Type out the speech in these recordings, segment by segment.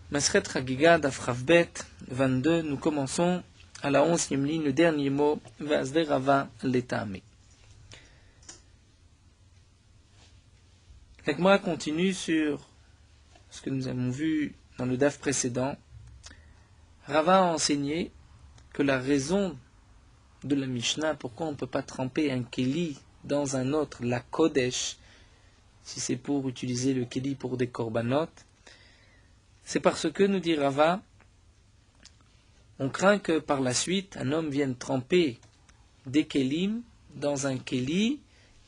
Masret Chagiga Daf Chavbet 22, nous commençons à la 11e ligne, le dernier mot, Vazde Rava Letame. La Gemara continue sur ce que nous avons vu dans le Daf précédent. Rava a enseigné que la raison de la Mishnah, pourquoi on ne peut pas tremper un Keli dans un autre, la Kodesh, si c'est pour utiliser le Keli pour des korbanot, c'est parce que, nous dit Rava, on craint que par la suite, un homme vienne tremper des Kelim dans un Keli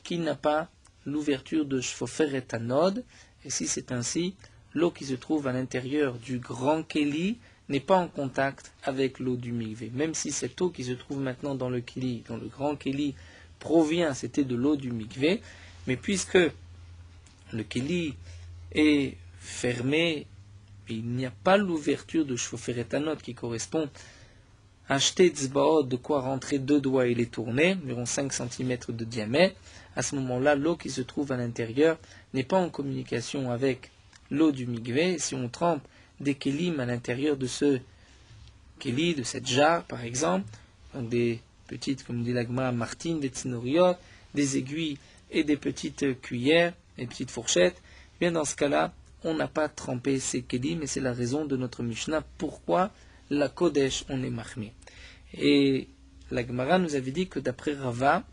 qui n'a pas l'ouverture de Shfofer et Anod, et si c'est ainsi, l'eau qui se trouve à l'intérieur du grand Keli n'est pas en contact avec l'eau du mikvé. Même si cette eau qui se trouve maintenant dans le Keli, dans le grand Keli, provient, c'était de l'eau du mikvé, mais puisque le Keli est fermé, et il n'y a pas l'ouverture de Shfofer et Anod qui correspond à Shtet Tzbaot, de quoi rentrer deux doigts et les tourner, environ 5 cm de diamètre. À ce moment-là, l'eau qui se trouve à l'intérieur n'est pas en communication avec l'eau du mikvé. Si on trempe des kelim à l'intérieur de ce keli, de cette jarre par exemple, donc des petites, comme dit l'Agma, martines, des tsinoriot, des aiguilles et des petites cuillères, des petites fourchettes, bien dans ce cas-là, on n'a pas trempé ces kelim, et c'est la raison de notre Mishnah, pourquoi la Kodesh, on est mahmé. Et la Gemara nous avait dit que d'après Rava,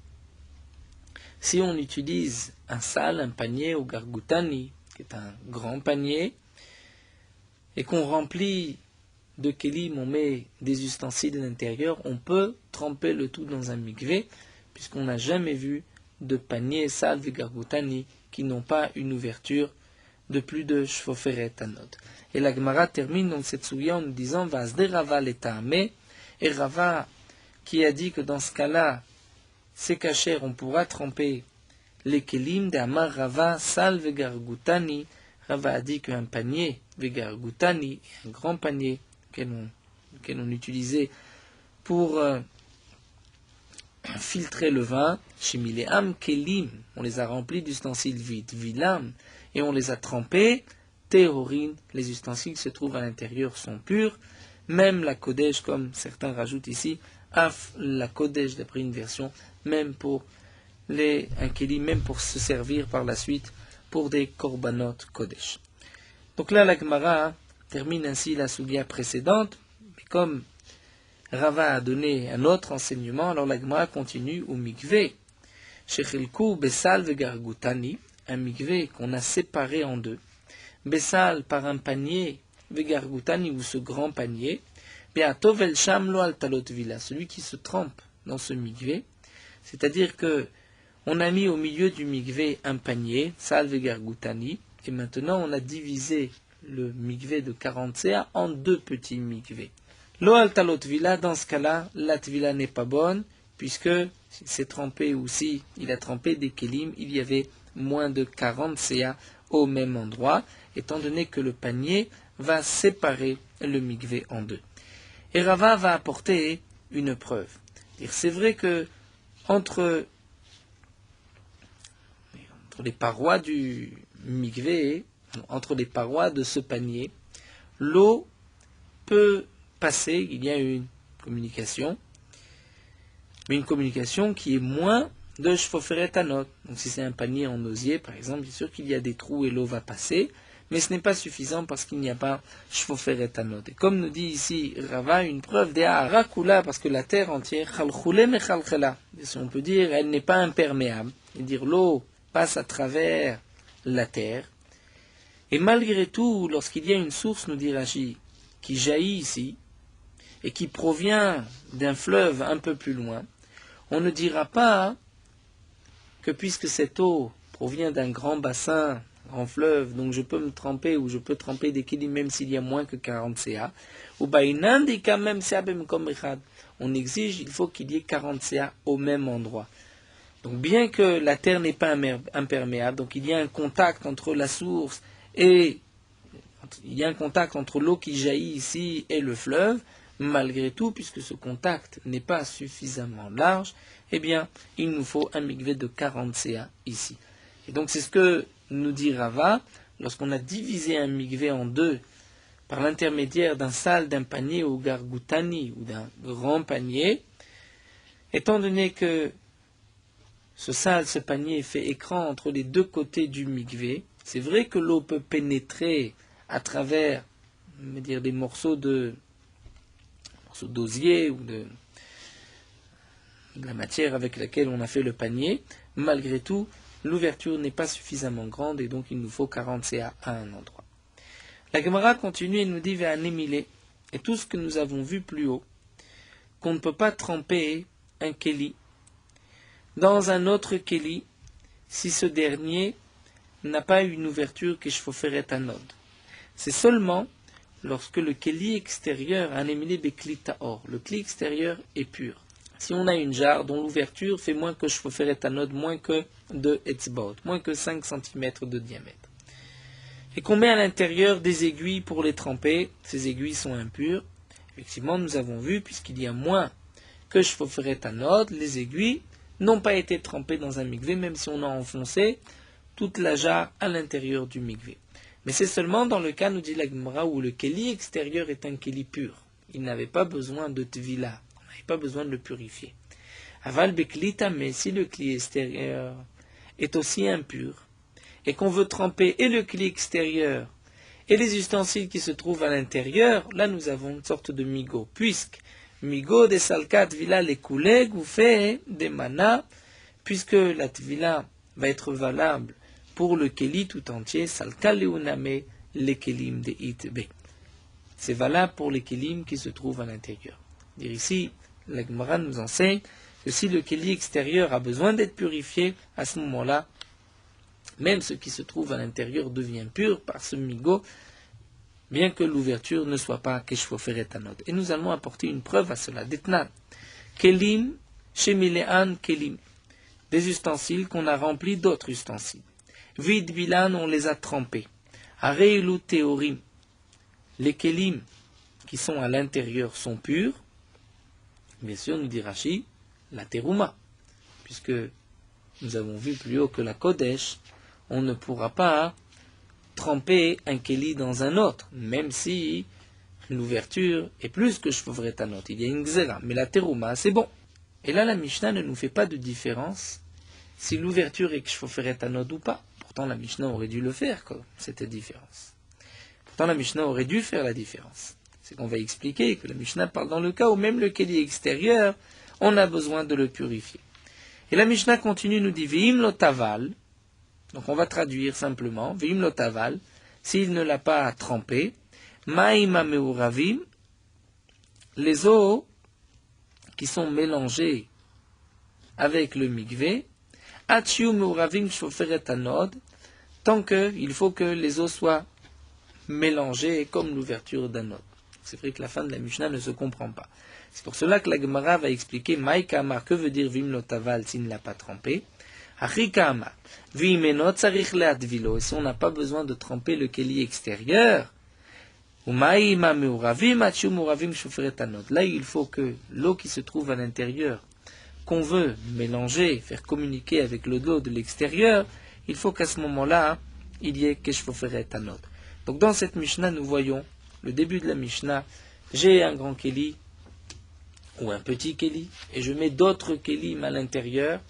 si on utilise un sal, un panier au gargoutani, qui est un grand panier, et qu'on remplit de kelim, on met des ustensiles à l'intérieur, on peut tremper le tout dans un mikvé, puisqu'on n'a jamais vu de panier, sal, de gargoutani, qui n'ont pas une ouverture de plus de Shfofer et Anod. Et la Gemara termine donc cette souya en nous disant Vazde Rava Letame, et Rava qui a dit que dans ce cas-là, c'est cacher, on pourra tremper les kelim de Amar Rava sal vegargutani. Rava a dit qu'un panier vegargutani, un grand panier qu'elle on utilisait pour filtrer le vin, shemileam kelim, on les a remplis d'ustensiles vides, vilam, et on les a trempés, théorine, les ustensiles qui se trouvent à l'intérieur sont purs, même la Kodesh, comme certains rajoutent ici, af la Kodesh d'après une version, même pour un Keli, même pour se servir par la suite pour des korbanot Kodesh. Donc là, la Gemara termine ainsi la soulia précédente, mais comme Rava a donné un autre enseignement, alors la Gemara continue au mikvé. Shechilku besal vegargutani, un mikvé qu'on a séparé en deux. Besal par un panier, vegargutani ou ce grand panier, be'atov el shamlo al talot vila, celui qui se trempe dans ce mikvé, c'est-à-dire que on a mis au milieu du mikvé un panier, sal vegargutani, et maintenant on a divisé le mikvé de 40 CA en deux petits mikvés. Lo al talot vila, dans ce cas-là, la tvila n'est pas bonne, puisque s'il s'est trempé ou si il a trempé des kelim, il y avait moins de 40 CA au même endroit, étant donné que le panier va séparer le mikvé en deux. Et Rava va apporter une preuve. C'est vrai que entre les parois du mikvé, entre les parois de ce panier, l'eau peut passer, il y a une communication, mais une communication qui est moins de Shfofer et Anod. Donc si c'est un panier en osier, par exemple, bien sûr qu'il y a des trous et l'eau va passer, mais ce n'est pas suffisant parce qu'il n'y a pas Shfofer et Anod. Et comme nous dit ici Rava, une preuve des Harakula, parce que la terre entière, Chalchule me Chalchela, si on peut dire, elle n'est pas imperméable. C'est-à-dire l'eau passe à travers la terre, et malgré tout, lorsqu'il y a une source, nous dit Rashi, qui jaillit ici, et qui provient d'un fleuve un peu plus loin, on ne dira pas que puisque cette eau provient d'un grand bassin, grand fleuve, donc je peux me tremper ou je peux tremper des kelim même s'il y a moins que 40 CA, ou bainandika même comme on exige, il faut qu'il y ait 40 CA au même endroit. Donc bien que la terre n'est pas imperméable, donc il y a un contact entre la source et il y a un contact entre l'eau qui jaillit ici et le fleuve, malgré tout, puisque ce contact n'est pas suffisamment large, eh bien, il nous faut un mikvé de 40 CA ici. Et donc c'est ce que nous dit Rava, lorsqu'on a divisé un mikvé en deux par l'intermédiaire d'un sal, d'un panier ou gargoutani ou d'un grand panier, étant donné que ce sal, ce panier fait écran entre les deux côtés du mikvé, c'est vrai que l'eau peut pénétrer à travers, des morceaux d'osier ou de la matière avec laquelle on a fait le panier. Malgré tout, l'ouverture n'est pas suffisamment grande et donc il nous faut 40 CA à un endroit. La Gemara continue et nous dit Ve'anemile, et tout ce que nous avons vu plus haut, qu'on ne peut pas tremper un keli dans un autre keli si ce dernier n'a pas une ouverture que je foferet anod. C'est seulement lorsque le keli extérieur a anémilé bekli taor, le kli extérieur est pur. Si on a une jarre dont l'ouverture fait moins que je foferet anod, moins que 2 etzbaot, moins que 5 cm de diamètre, et qu'on met à l'intérieur des aiguilles pour les tremper, ces aiguilles sont impures. Effectivement, nous avons vu, puisqu'il y a moins que je foferet anod, les aiguilles n'ont pas été trempées dans un mikvé, même si on a enfoncé toute la jarre à l'intérieur du mikvé. Mais c'est seulement dans le cas, nous dit la Gemara, où le keli extérieur est un keli pur. Il n'avait pas besoin de tvila, on n'avait pas besoin de le purifier. Aval beklita, mais si le kli extérieur est aussi impur, et qu'on veut tremper et le kli extérieur et les ustensiles qui se trouvent à l'intérieur, là nous avons une sorte de migo, puisque migo de salkat vila les coulées gouffé des mana, puisque la tvila va être valable pour le keli tout entier, salka leuname les kelim de itbe. C'est valable pour les kelim qui se trouvent à l'intérieur. Dire ici, la Gemara nous enseigne que si le keli extérieur a besoin d'être purifié, à ce moment-là, même ce qui se trouve à l'intérieur devient pur par ce migo, bien que l'ouverture ne soit pas keshfoferet anod. Et nous allons apporter une preuve à cela. Detnan, kelim, shemilean kelim, des ustensiles qu'on a remplis d'autres ustensiles. Vid bilan, on les a trempés. Areilu théorim, les kelim qui sont à l'intérieur sont purs. Bien sûr, nous dit Rashi, la terouma, puisque nous avons vu plus haut que la Kodesh, on ne pourra pas tremper un keli dans un autre, même si l'ouverture est plus que shvovret anot. Il y a une gzera, mais la terouma, c'est bon. Et là, la Mishnah ne nous fait pas de différence si l'ouverture est shvovret anot ou pas. Pourtant, la Mishnah aurait dû le faire, quoi, cette différence. Pourtant, la Mishnah aurait dû faire la différence. C'est qu'on va expliquer que la Mishnah parle dans le cas où même le keli extérieur, on a besoin de le purifier. Et la Mishnah continue, nous dit Ve'im lo taval. Donc on va traduire simplement, Ve'im lo taval, s'il ne l'a pas trempé, Ma'ima meuravim, les eaux qui sont mélangées avec le mikvé, Achiu meuravim shoferet anod, tant qu'il faut que les eaux soient mélangées comme l'ouverture d'un autre. C'est vrai que la fin de la Mishnah ne se comprend pas. C'est pour cela que la Gemara va expliquer Maïka Amar, que veut dire Vim Lotaval s'il ne l'a pas trempé. Achika Amar, Vimeno Tsarich Leadvilo, et si on n'a pas besoin de tremper le keli extérieur, Umaïma Meuravim, Achu Meuravim Shoferet Anod. Là, il faut que l'eau qui se trouve à l'intérieur, qu'on veut mélanger, faire communiquer avec l'eau de l'extérieur, il faut qu'à ce moment-là, il y ait Keshfoferet Anod. Donc dans cette Mishnah, nous voyons le début de la Mishnah, j'ai un grand keli ou un petit keli, et je mets d'autres kelim à l'intérieur,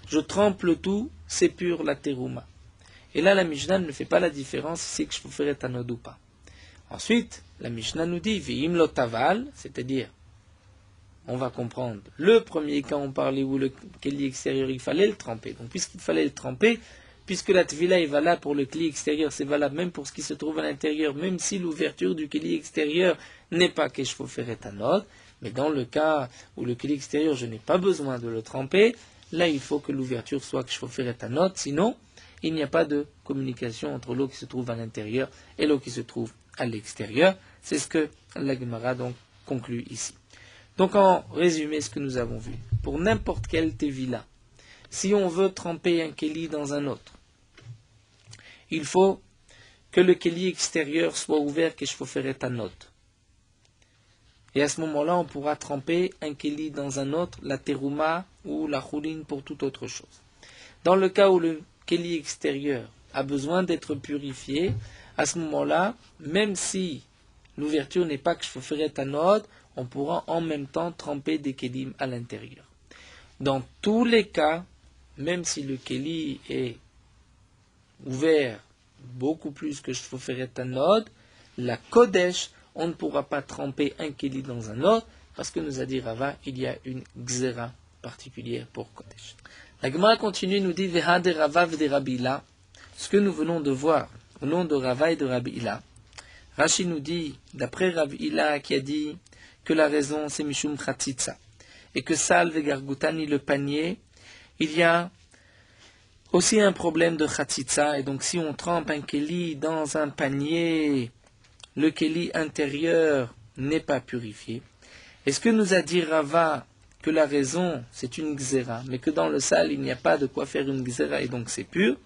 je trempe le tout, c'est pur la terouma. Et là, la Mishnah ne fait pas la différence si je peux faire anod ou pas. Ensuite, la Mishnah nous dit, Ve'im lo taval, c'est-à-dire, on va comprendre, le premier cas, on parlait où le keli extérieur, il fallait le tremper. Donc, puisqu'il fallait le tremper, puisque la tvila est valable pour le keli extérieur, c'est valable même pour ce qui se trouve à l'intérieur, même si l'ouverture du keli extérieur n'est pas keshfoferet anod. Mais dans le cas où le keli extérieur, je n'ai pas besoin de le tremper, là il faut que l'ouverture soit keshfoferet anod, sinon il n'y a pas de communication entre l'eau qui se trouve à l'intérieur et l'eau qui se trouve à l'extérieur. C'est ce que la Gemara donc conclut ici. Donc en résumé ce que nous avons vu, pour n'importe quelle tevila, si on veut tremper un keli dans un autre, il faut que le keli extérieur soit ouvert keshfoferet anod. Et à ce moment-là, on pourra tremper un keli dans un autre, la terouma ou la choulin pour toute autre chose. Dans le cas où le keli extérieur a besoin d'être purifié, à ce moment-là, même si l'ouverture n'est pas que je ferai tanod, on pourra en même temps tremper des kelim à l'intérieur. Dans tous les cas, même si le keli est ouvert beaucoup plus que je ferai tanod, la kodesh, on ne pourra pas tremper un keli dans un autre, parce que nous a dit Rava, il y a une gzera particulière pour kodesh. La Gemara continue, nous dit Veha de Rava de Rabbi Hila, ce que nous venons de voir au nom de Rava et de Rabbi Hila. Rashi nous dit, d'après Rabbi Hila qui a dit que la raison c'est Mishum Chatzitza, et que Salve et Gargutani, le panier, il y a aussi un problème de Chatzitza, et donc si on trempe un keli dans un panier, le keli intérieur n'est pas purifié. Est-ce que nous a dit Rava que la raison c'est une gzera, mais que dans le sale il n'y a pas de quoi faire une gzera et donc c'est pur?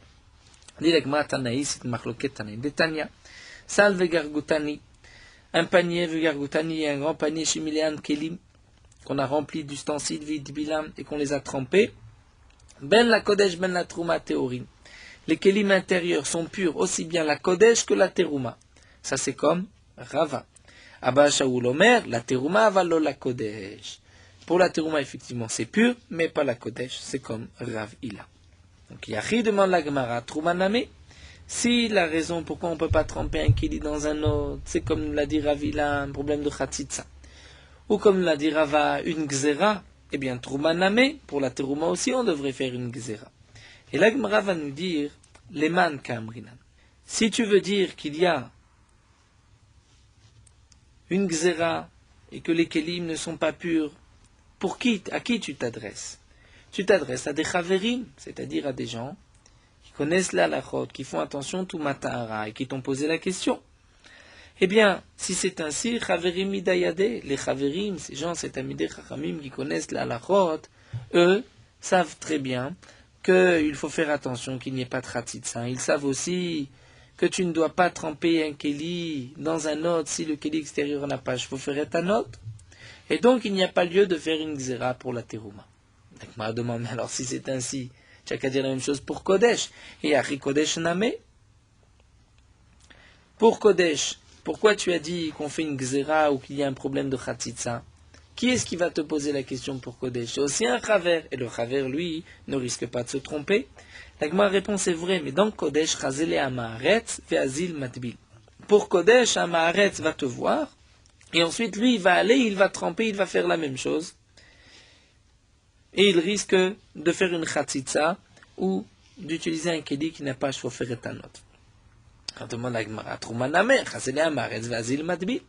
Sal vegargutani, un panier vegargutani et un grand panier shimilean kelim qu'on a rempli d'ustensiles vidbilam et qu'on les a trempés. Ben la kodesh ben la trouma théorim. Les kelim intérieurs sont purs aussi bien la kodesh que la terouma. Ça c'est comme Rava. Abba Shaul Omer, la terouma avalo la kodesh. Pour la terouma effectivement c'est pur, mais pas la kodesh, c'est comme Rav Hila. Donc Yachi demande la Gemara, trouma name. Si la raison pourquoi on ne peut pas tremper un keli dans un autre, c'est comme l'a dit Rav Hila, un problème de chatzitza, ou comme l'a dit Rava, une gzera, eh bien trouma name, pour la terouma aussi on devrait faire une gzera. Et la Gemara va nous dire, leman kamrinan. Si tu veux dire qu'il y a une gzera et que les kelim ne sont pas purs, à qui tu t'adresses? Tu t'adresses à des chaverim, c'est-à-dire à des gens qui connaissent la halachot, qui font attention tout matahara et qui t'ont posé la question. Eh bien, si c'est ainsi, chaverim midayade, les chaverim, ces gens, c'est amidé chachamim qui connaissent la halachot, eux savent très bien qu'il faut faire attention qu'il n'y ait pas de chatzitza. Ils savent aussi que tu ne dois pas tremper un keli dans un autre si le keli extérieur n'a pas, il faut faire un autre. Et donc, il n'y a pas lieu de faire une gzera pour la terouma. Donc, je me demande, alors si c'est ainsi, tu n'as qu'à dire la même chose pour Kodesh. Et Ari Kodesh Name. Pour Kodesh, pourquoi tu as dit qu'on fait une gzera ou qu'il y a un problème de chatzitza? Qui est-ce qui va te poser la question pour Kodesh? C'est aussi un chaver. Et le chaver, lui, ne risque pas de se tromper. La réponse est vraie, mais dans Kodesh, chazele amaharetz ve'azil matbil. Pour Kodesh, amaharetz va te voir. Et ensuite, lui, il va aller, il va tremper, il va faire la même chose. Et il risque de faire une chatzitza ou d'utiliser un keli qui n'a pas chauffé et un autre. Quand on demande à Gemara, Trouma Namer, Chasele Amaretz, Vazil Matbi.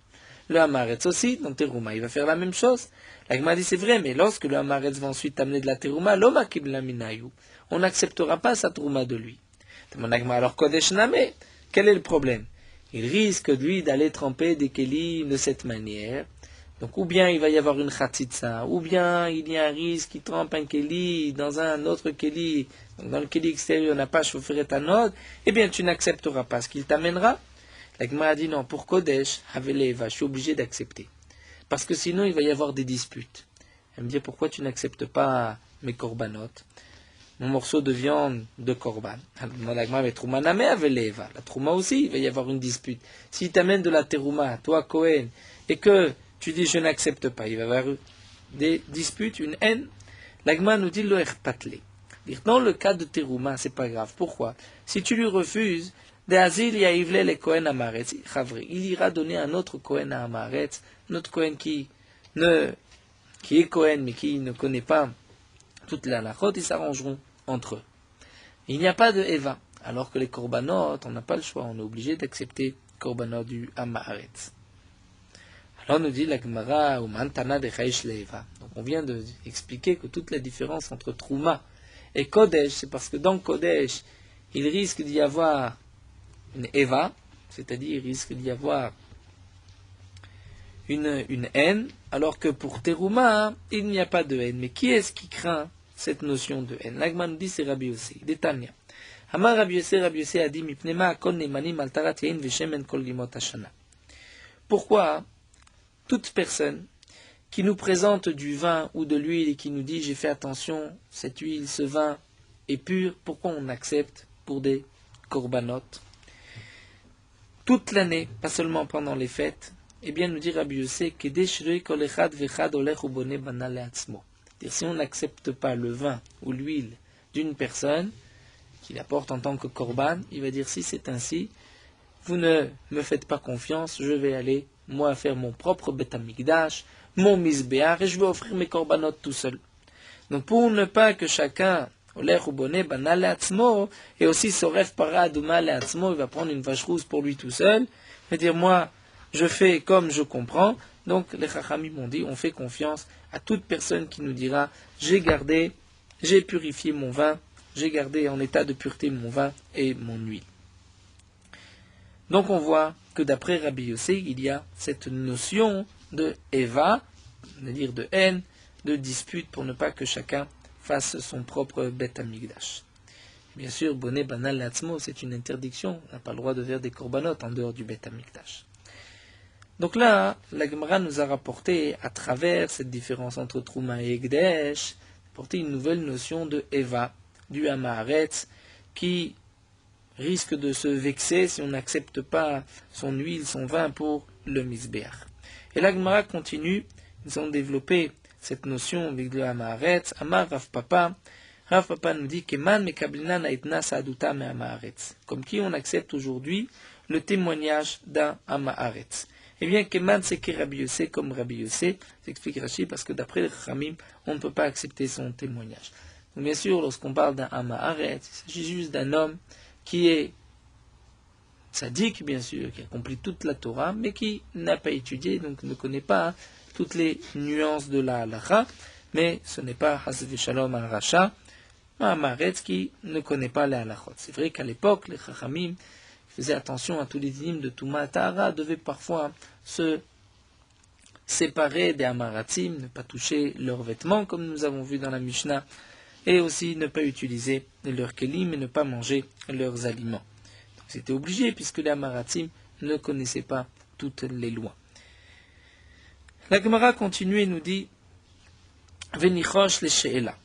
Le Amaretz aussi, dans Terouma, il va faire la même chose. La Gemara dit c'est vrai, mais lorsque le Amaretz va ensuite amener de la Terouma, l'Oma Kibla Minayu, on n'acceptera pas sa Trouma de lui. Demande à Gemara, alors Kodesh Namer, quel est le problème? Il risque, lui, d'aller tremper des kelim de cette manière. Donc, ou bien il va y avoir une chatzitza, ou bien il y a un risque qu'il trempe un keli dans un autre keli, donc dans le keli extérieur, n'a pas chauffé ta note, eh bien tu n'accepteras pas ce qu'il t'amènera. La Gemara a dit non, pour Kodesh, Haveleva, je suis obligé d'accepter. Parce que sinon il va y avoir des disputes. Elle me dit pourquoi tu n'acceptes pas mes korbanot, mon morceau de viande de korban. La Gemara met Trouma Name Haveleva. La Trouma aussi, il va y avoir une dispute. S'il t'amène de la terouma, toi Kohen, et que tu dis je n'accepte pas, il va y avoir des disputes, une haine. L'Agma nous dit lo erpatle. Dans le cas de terouma, c'est pas grave. Pourquoi? Si tu lui refuses, de Azil yaivle le Kohen Amaretz, il ira donner un autre Kohen à Amaretz, un autre Kohen qui est Kohen mais qui ne connaît pas toute la halachot, ils s'arrangeront entre eux. Il n'y a pas de Eva, alors que les korbanot, on n'a pas le choix, on est obligé d'accepter korbanot du Amaretz. Alors nous dit la Gemara ou Mantana de Chaish Leeva. Donc on vient d'expliquer que toute la différence entre Trouma et Kodesh, c'est parce que dans Kodesh, il risque d'y avoir une Eva, c'est-à-dire il risque d'y avoir une haine, alors que pour Terouma, il n'y a pas de haine. Mais qui est-ce qui craint cette notion de haine? L'Agma nous dit c'est Rabbi Yossé, Détania. Amar Rabbi Yossé a dit Mipnema akon nemanim altarat yain veshemen kol limot hashana. Pourquoi toute personne qui nous présente du vin ou de l'huile et qui nous dit j'ai fait attention, cette huile, ce vin est pur, pourquoi on accepte pour des korbanot toute l'année, pas seulement pendant les fêtes, Eh bien, nous dit Rabbi Yossé, si on n'accepte pas le vin ou l'huile d'une personne, qu'il apporte en tant que korban, il va dire si c'est ainsi, vous ne me faites pas confiance, je vais aller, moi, faire mon propre Bet Hamikdash, mon misbéar, et je vais offrir mes korbanot tout seul. Donc pour ne pas que chacun, olech ou bonnet, banal le'atzmo, et aussi soref para adouma le'atzmo, il va prendre une vache rousse pour lui tout seul, il va dire moi, je fais comme je comprends. Donc les chachamim m'ont dit, on fait confiance à toute personne qui nous dira, j'ai purifié mon vin, j'ai gardé en état de pureté mon vin et mon huile. Donc on voit que d'après Rabbi Yossé, il y a cette notion de Eva, c'est-à-dire de haine, de dispute pour ne pas que chacun fasse son propre Bet Hamikdash. Bien sûr, bonnet banal l'atzmo, c'est une interdiction, on n'a pas le droit de faire des korbanot en dehors du Bet Hamikdash. Donc là, la Gemara nous a rapporté, à travers cette différence entre Trouma et Ekdesh, apporté une nouvelle notion de Eva, du Hamaharetz, qui risque de se vexer si on n'accepte pas son huile, son vin pour le Misbéach. Et la Gemara continue, ils ont développé cette notion avec le Hamaharetz. Amar Rav Papa nous dit Keman mekablina naitna saaduta me Hamaharetz. Comme qui on accepte aujourd'hui le témoignage d'un Hamaharetz. Eh bien, Keman c'est que Rabbi Yossé comme Rabbi Yossé, s'explique Rashi, parce que d'après les Chachamim, on ne peut pas accepter son témoignage. Donc bien sûr, lorsqu'on parle d'un Hamaharetz, il s'agit juste d'un homme qui est tzaddik, bien sûr, qui accomplit toute la Torah, mais qui n'a pas étudié, donc ne connaît pas toutes les nuances de la halacha, mais ce n'est pas Hasve Shalom un Racha, un Hamaharetz qui ne connaît pas la halachot. C'est vrai qu'à l'époque, les Chachamim faisaient attention à tous les dynimes de Touma Tahara, devaient parfois se séparer des Hamaratim, ne pas toucher leurs vêtements, comme nous avons vu dans la Mishnah, et aussi ne pas utiliser leurs kelim et ne pas manger leurs aliments. Donc c'était obligé, puisque les Hamaratim ne connaissaient pas toutes les lois. La Gemara continue et nous dit Venichosh le she'ela.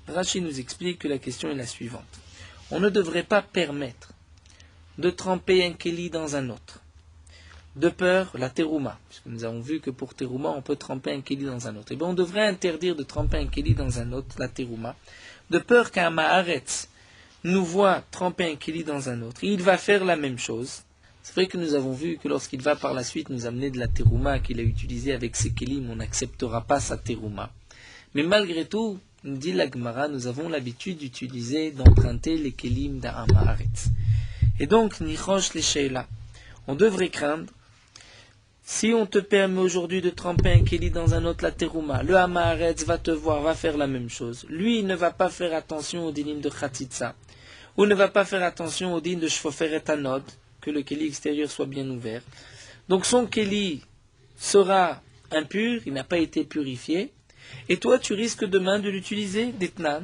Rashi nous explique que la question est la suivante. On ne devrait pas permettre de tremper un keli dans un autre, de peur, la terouma, puisque nous avons vu que pour terouma, on peut tremper un keli dans un autre. Et bien on devrait interdire de tremper un keli dans un autre, la terouma, de peur qu'un Hamaharetz nous voit tremper un keli dans un autre. Il va faire la même chose. C'est vrai que nous avons vu que lorsqu'il va par la suite nous amener de la terouma qu'il a utilisée avec ses kelim, on n'acceptera pas sa terouma. Mais malgré tout, nous dit la Gemara, nous avons l'habitude d'emprunter les kelim d'un Hamaharetz. Et donc, nichosh les sheila. On devrait craindre, si on te permet aujourd'hui de tremper un keli dans un autre, la terouma, le Hamaharetz va te voir, va faire la même chose. Lui, il ne va pas faire attention au dinim de Khatitsa, ou ne va pas faire attention au dinim de Shfoferet Anod, que le keli extérieur soit bien ouvert. Donc son keli sera impur, il n'a pas été purifié, et toi tu risques demain de l'utiliser d'etnan,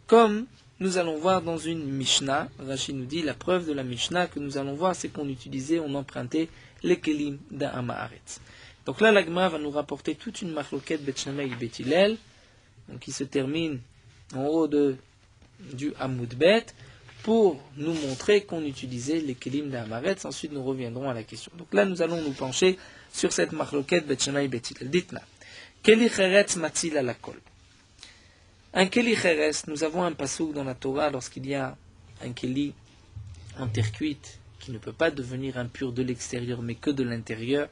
comme nous allons voir dans une Mishnah. Rashi nous dit, la preuve de la Mishnah que nous allons voir, c'est qu'on utilisait, on empruntait les kelim d'un Hamaharetz. Donc là, la Gemara va nous rapporter toute une machloket Bet Shammai et Bet Hillel, qui se termine en haut du Hamoud Bet, pour nous montrer qu'on utilisait les kelim d'un Hamaharetz. Ensuite, nous reviendrons à la question. Donc là, nous allons nous pencher sur cette machloket Bet Shammai et Bet Hillel. Dites-moi, Keli cheretz matzil ala kol. Un keli cheres, nous avons un pasouk dans la Torah lorsqu'il y a un keli en terre cuite qui ne peut pas devenir impur de l'extérieur mais que de l'intérieur.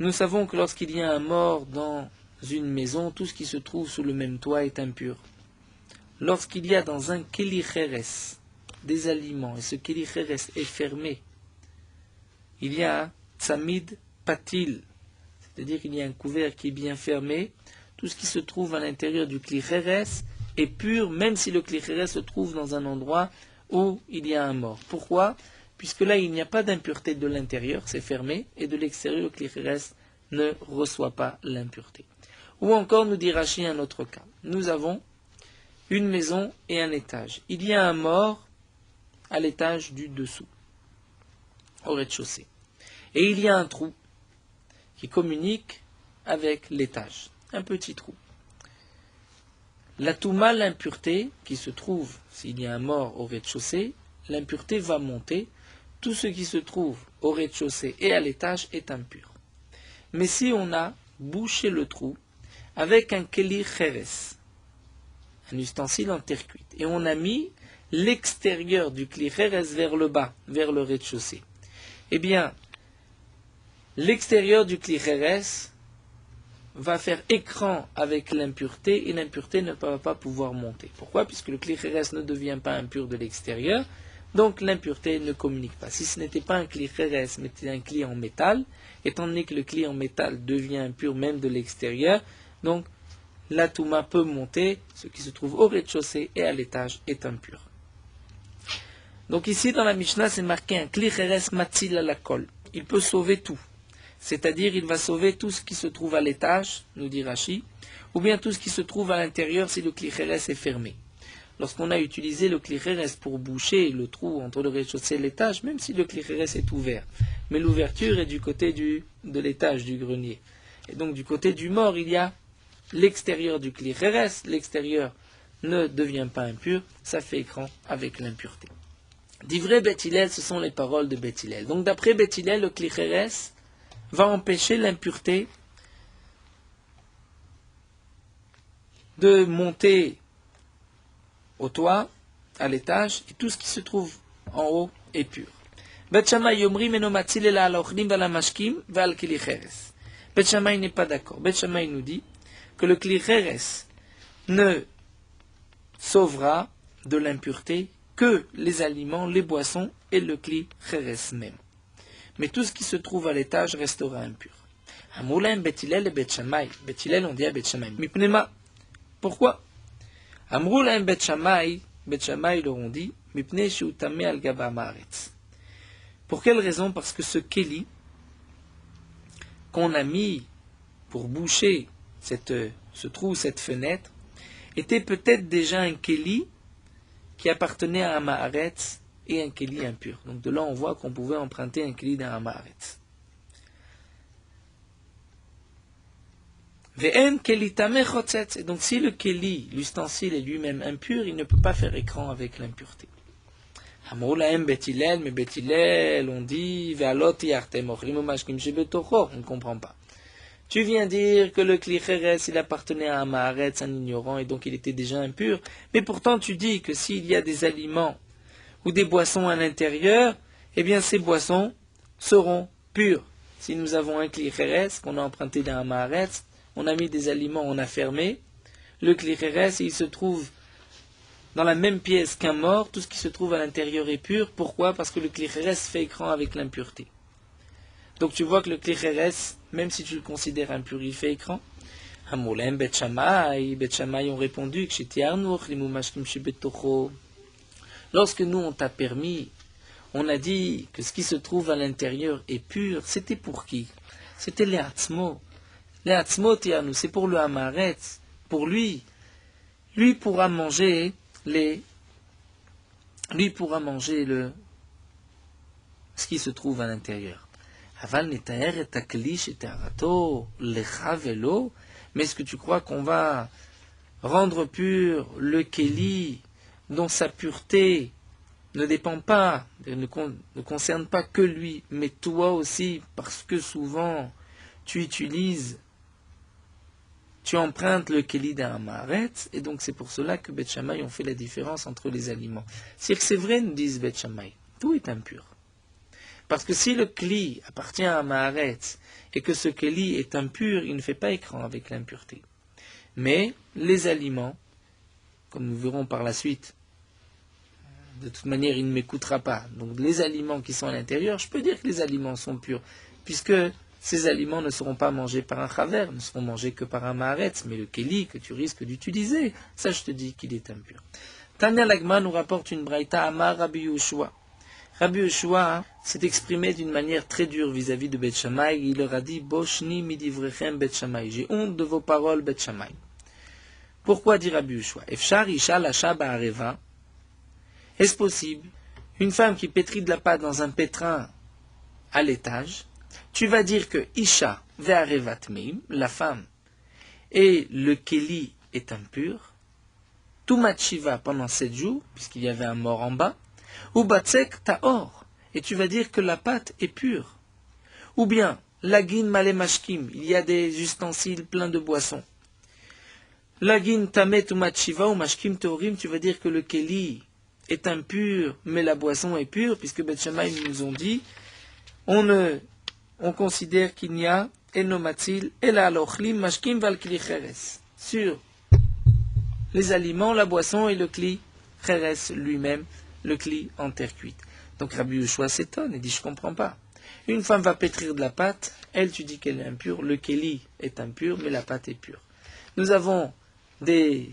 Nous savons que lorsqu'il y a un mort dans une maison, tout ce qui se trouve sous le même toit est impur. Lorsqu'il y a dans un keli cheres des aliments et ce keli cheres est fermé, il y a un tsamid patil, c'est-à-dire qu'il y a un couvert qui est bien fermé. Tout ce qui se trouve à l'intérieur du kli cheres est pur, même si le kli cheres se trouve dans un endroit où il y a un mort. Pourquoi ? Puisque là, il n'y a pas d'impureté de l'intérieur, c'est fermé, et de l'extérieur, le kli cheres ne reçoit pas l'impureté. Ou encore, nous dit Rashi un autre cas. Nous avons une maison et un étage. Il y a un mort à l'étage du dessous, au rez-de-chaussée. Et il y a un trou qui communique avec l'étage. Un petit trou. La touma, l'impureté qui se trouve, s'il y a un mort au rez-de-chaussée, l'impureté va monter. Tout ce qui se trouve au rez-de-chaussée et à l'étage est impur. Mais si on a bouché le trou avec un keli cheres, un ustensile en terre cuite, et on a mis l'extérieur du kli cheres vers le bas, vers le rez-de-chaussée, eh bien, l'extérieur du kli cheres va faire écran avec l'impureté et l'impureté ne va pas pouvoir monter. Pourquoi? Puisque le kli cheres ne devient pas impur de l'extérieur, donc l'impureté ne communique pas. Si ce n'était pas un kli cheres, mais c'était un kli en métal, étant donné que le kli en métal devient impur même de l'extérieur, donc la touma peut monter, ce qui se trouve au rez-de-chaussée et à l'étage est impur. Donc ici dans la Mishnah c'est marqué un kli cheres matzil à la colle. Il peut sauver tout. C'est-à-dire, il va sauver tout ce qui se trouve à l'étage, nous dit Rashi, ou bien tout ce qui se trouve à l'intérieur si le kli cheres est fermé. Lorsqu'on a utilisé le kli cheres pour boucher le trou entre le rez-de-chaussée et l'étage, même si le kli cheres est ouvert, mais l'ouverture est du côté de l'étage du grenier. Et donc, du côté du mort, il y a l'extérieur du kli cheres, l'extérieur ne devient pas impur, ça fait écran avec l'impureté. Divrei Beth Hillel, ce sont les paroles de Beth Hillel. Donc, d'après Beth Hillel, le kli cheres va empêcher l'impureté de monter au toit, à l'étage, et tout ce qui se trouve en haut est pur. Bet Shammai yomrim eno matzil ela al haochlim ve'al hamashkim ve'al kli cheres. Bet Shammai n'est pas d'accord. Bet Shammai nous dit que le kli cheres ne sauvera de l'impureté que les aliments, les boissons et le kli cheres même. Mais tout ce qui se trouve à l'étage restera impur. Amroulaim Bet Hillel et Bet Shammai. Bet Hillel on dit à Bet Shammai. Mipnema. Pourquoi? Amroulaim Bet Shammai leur ont dit Mipne sheutame al gaba maaretz. Pour quelle raison? Parce que ce keli qu'on a mis pour boucher ce trou, cette fenêtre, était peut-être déjà un keli qui appartenait à un maaretz et un keli impur. Donc de là on voit qu'on pouvait emprunter un keli d'un maaretz. Ve'en keli tameh chotzetz. Et donc si le keli, l'ustensile est lui-même impur, il ne peut pas faire écran avec l'impureté. Amrou lahem Bet Hillel, mais Bet Hillel, on dit ve'alot yartem ochrim umashkim shebetocho. On ne comprend pas. Tu viens dire que le kli cheres, il appartenait à un maaretz, un ignorant, et donc il était déjà impur. Mais pourtant tu dis que s'il y a des aliments ou des boissons à l'intérieur, eh bien ces boissons seront pures. Si nous avons un kli cheres qu'on a emprunté d'un maaretz, on a mis des aliments, on a fermé, le kli cheres, il se trouve dans la même pièce qu'un mort, tout ce qui se trouve à l'intérieur est pur. Pourquoi? Parce que le kli cheres fait écran avec l'impureté. Donc tu vois que le kli cheres, même si tu le considères impur, il fait écran. Hamolem Bet Shammai ont répondu lorsque nous on t'a permis, on a dit que ce qui se trouve à l'intérieur est pur, c'était pour qui? C'était les Hatzmo. Les Hatzmo tianu, c'est pour le Hamaretz, pour lui. Lui pourra manger ce qui se trouve à l'intérieur. Mais est-ce que tu crois qu'on va rendre pur le Keli dont sa pureté ne dépend pas, ne concerne pas que lui, mais toi aussi, parce que souvent tu empruntes le Keli d'un Maaretz, et donc c'est pour cela que Bet Shammai ont fait la différence entre les aliments. C'est que c'est vrai, nous disent Bet Shammai, tout est impur. Parce que si le Kli appartient à un Maaretz et que ce Kli est impur, il ne fait pas écran avec l'impureté. Mais les aliments, comme nous verrons par la suite, de toute manière il ne m'écoutera pas. Donc les aliments qui sont à l'intérieur, je peux dire que les aliments sont purs, puisque ces aliments ne seront pas mangés par un chaver, ne seront mangés que par un Maaretz. Mais le Kli que tu risques d'utiliser, ça je te dis qu'il est impur. Tanya Lagma nous rapporte une braïta Amar Rabbi Yehoshua. Rabbi Yehoshua s'est exprimé d'une manière très dure vis-à-vis de Bet Shammai. Il leur a dit Boshni midivrechem Bet Shammai. J'ai honte de vos paroles, Bet Shammai. Pourquoi dit Rabbi Yehoshua? Efshar isha lasha ba'areva. Est-ce possible? Une femme qui pétrit de la pâte dans un pétrin à l'étage, tu vas dire que isha ve'arevat meim, la femme, et le keli est impur, tout machiva pendant 7 jours, puisqu'il y avait un mort en bas, ou batsek ta'or, et tu vas dire que la pâte est pure. Ou bien, lagin malé mashkim, il y a des ustensiles pleins de boissons. Lagin tamet ou matshiva ou mashkim teorim, tu vas dire que le keli est impur, mais la boisson est pure, puisque Bet Shammai nous ont dit, on considère qu'il n'y a enomatil ela alochlim mashkim val kli cheres. Sur les aliments, la boisson et le kli cheres lui-même, le kli en terre cuite. Donc Rabbi Yoshua s'étonne et dit, je comprends pas. Une femme va pétrir de la pâte, elle, tu dis qu'elle est impure, le keli est impur, mais la pâte est pure. Nous avons une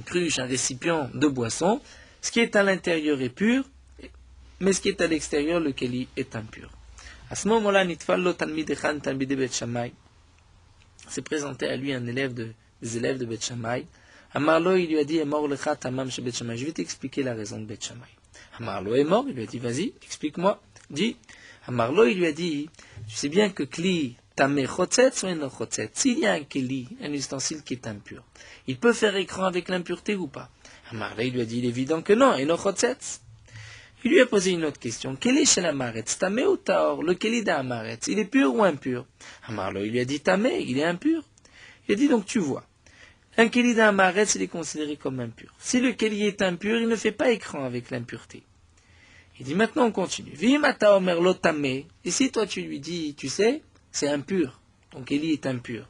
cruche, un récipient de boisson, ce qui est à l'intérieur est pur, mais ce qui est à l'extérieur, le keli est impur. À ce moment-là, Nitfallo Talmid Echan Talmidei Bet Shammai s'est présenté à lui un élève des élèves de Bet Shammai. Amarlo, il lui a dit, est mort lecha tamam chez Bet Shammai. Je vais t'expliquer la raison de Bet Shammai. Amarlo est mort, il lui a dit, vas-y, explique-moi. Dis. Amarlo, il lui a dit, tu sais bien que kli tamé chotzetz ou eno chotzetz. S'il y a un keli, un ustensile qui est impur, il peut faire écran avec l'impureté ou pas? Amarlo, il lui a dit, il est évident que non, eno chotzetz. Il lui a posé une autre question. Quel est chez la maretz, tamé ou taor? Le keli d'amaretz, il est pur ou impur? Amarlo, il lui a dit tamé, il est impur. Il a dit donc tu vois, un keli d'amaretz, il est considéré comme impur. Si le keli est impur, il ne fait pas écran avec l'impureté. Il dit maintenant on continue. Vimata omer lo tamé. Et si toi tu lui dis, tu sais, c'est impur, ton keli est impur.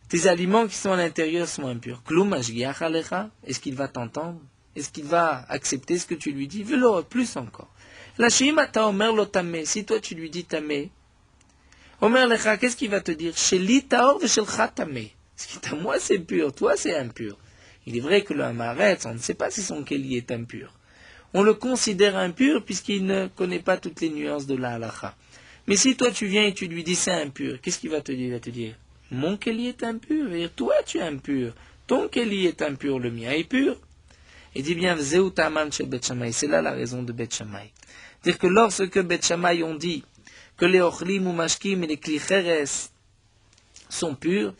Tes aliments qui sont à l'intérieur sont impurs. Klum ashgiach alecha, est-ce qu'il va t'entendre? Est-ce qu'il va accepter ce que tu lui dis? Velo, plus encore. La shimata omer lo tamé. Si toi tu lui dis tamé, omer lecha, qu'est-ce qu'il va te dire? Sheli taor veshelcha tamé. Ce qui est à moi c'est pur, toi c'est impur. Il est vrai que le hamaretz, on ne sait pas si son keli est impur. On le considère impur puisqu'il ne connaît pas toutes les nuances de la halacha. Mais si toi tu viens et tu lui dis c'est impur, qu'est-ce qu'il va te dire? Il va te dire, mon keli est impur. Il va dire, toi tu es impur. Ton keli est impur, le mien est pur. Il dit bien, Zeu Ta'aman chez Bet Shammai. C'est là la raison de Bet Shammai. C'est-à-dire que lorsque Bet Shammai ont dit que les ochlim ou mashkim et les klicheres sont purs,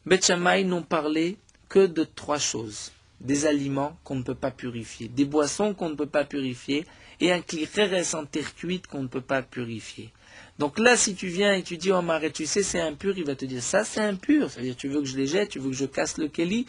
Bet Shammai n'ont parlé que de trois choses. Des aliments qu'on ne peut pas purifier, des boissons qu'on ne peut pas purifier, et un klicheres en terre cuite qu'on ne peut pas purifier. Donc là, si tu viens et tu dis, oh Marais, tu sais, c'est impur, il va te dire, ça c'est impur. C'est-à-dire, tu veux que je les jette, tu veux que je casse le keli,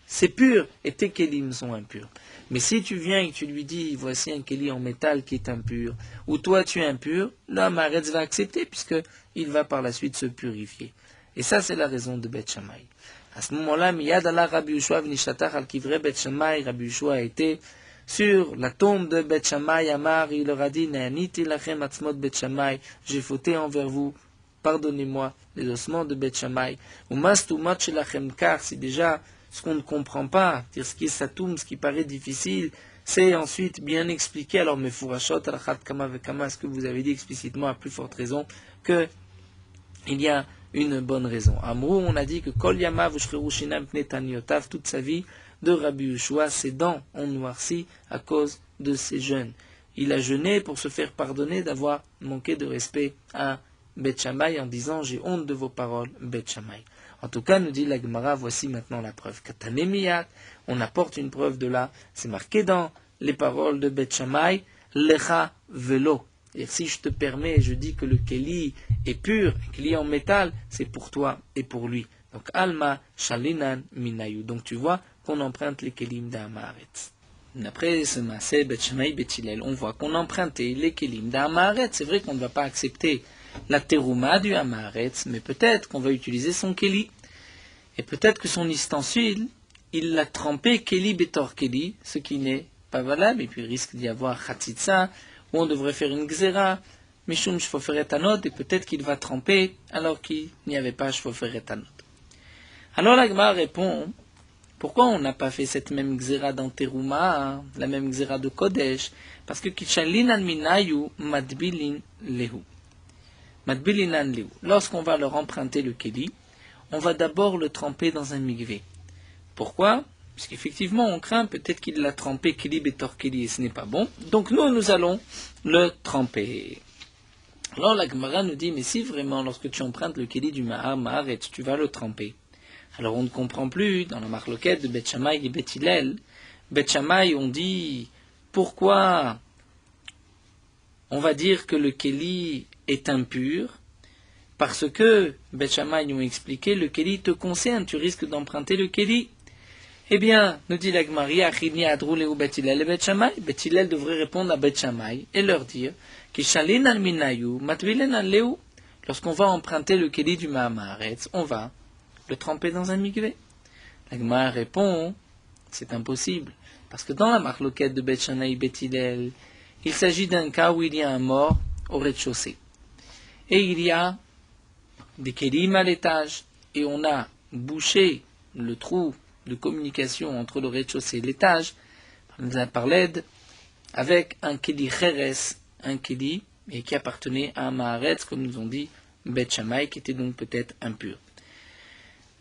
c'est pur, et tes kelim sont impurs. Mais si tu viens et tu lui dis, voici un keli en métal qui est impur, ou toi tu es impur, là, Maretz va accepter, puisqu'il va par la suite se purifier. Et ça, c'est la raison de Bet Shammai. À ce moment-là, Miyad Allah Rabbi Yoshua v'nishatach al kivre Bet Shammai, Rabbi Yoshua a été sur la tombe de Bet Shammai, Amar, il leur a dit, Ne'aniti lachem atzmot Bet Shammai, j'ai fauté envers vous, pardonnez-moi les ossements de Bet Shammai, ou mastu mot shelachem kar, si déjà ce qu'on ne comprend pas, dire ce qui est satoum, ce qui paraît difficile, c'est ensuite bien expliqué. Alors, mes fourachot, alachat kama vekama, ce que vous avez dit explicitement à plus forte raison, que il y a une bonne raison. Amrou, on a dit que kol yamav ushcheru shinam pnei taniotav, toute sa vie de Rabbi Yoshua, ses dents ont noirci à cause de ses jeûnes. Il a jeûné pour se faire pardonner d'avoir manqué de respect à Bet Shammai en disant j'ai honte de vos paroles, Bet Shammai. En tout cas, nous dit la Gemara, voici maintenant la preuve. Katanemiyat, on apporte une preuve de là. C'est marqué dans les paroles de Bet Shammai, Lecha velo. Et si je te permets, je dis que le keli est pur, un keli en métal, c'est pour toi et pour lui. Donc, Alma, Shalinan, Minayu. Donc, tu vois qu'on emprunte les kelim d'Amaretz. Après ce massé, Bet Shammai, Bet Hillel, on voit qu'on empruntait les kelim d'Amaretz. C'est vrai qu'on ne va pas accepter la terouma du Hamaretz, mais peut-être qu'on va utiliser son keli. Et peut-être que son ustensile, il l'a trempé keli betor keli, ce qui n'est pas valable, et puis il risque d'y avoir chatzitza, où on devrait faire une gzera, mishum shfoferet anot, et peut-être qu'il va tremper alors qu'il n'y avait pas shfoferet anot. Alors la Gemara répond, pourquoi on n'a pas fait cette même gzera dans terouma, la même gzera de Kodesh? Parce que kichalin minayu madbilin lehu. Lorsqu'on va leur emprunter le keli, on va d'abord le tremper dans un mikvé. Pourquoi? Parce qu'effectivement, on craint peut-être qu'il l'a trempé keli betor keli et ce n'est pas bon. Donc nous allons le tremper. Alors la Gemara nous dit, mais si vraiment, lorsque tu empruntes le keli du Maharet, tu vas le tremper. Alors on ne comprend plus, dans la marloquette de Bet Shammai et Bet Hillel, Bet Shammai on dit, pourquoi on va dire que le Keli est impur, parce que, Bet Shammai nous a expliqué, le Keli te concerne, tu risques d'emprunter le Keli. Eh bien, nous dit la Gemara, Achini Adrou Leu Bet Hillel et Bet Shammai. Bet Hillel devrait répondre à Bet Shammai et leur dire, Kishalin al Minayu, Matvilen al Leu. Lorsqu'on va emprunter le Keli du Mahamaretz, on va le tremper dans un mikvé. La Gemara répond, c'est impossible, parce que dans la marloquette de Bet Shammai et Bet Hillel, il s'agit d'un cas où il y a un mort au rez-de-chaussée. Et il y a des kelim à l'étage, et on a bouché le trou de communication entre le rez-de-chaussée et l'étage par l'aide avec un keli cheres, un keli et qui appartenait à un maharetz, comme nous ont dit Bet Shammai, qui était donc peut-être impur.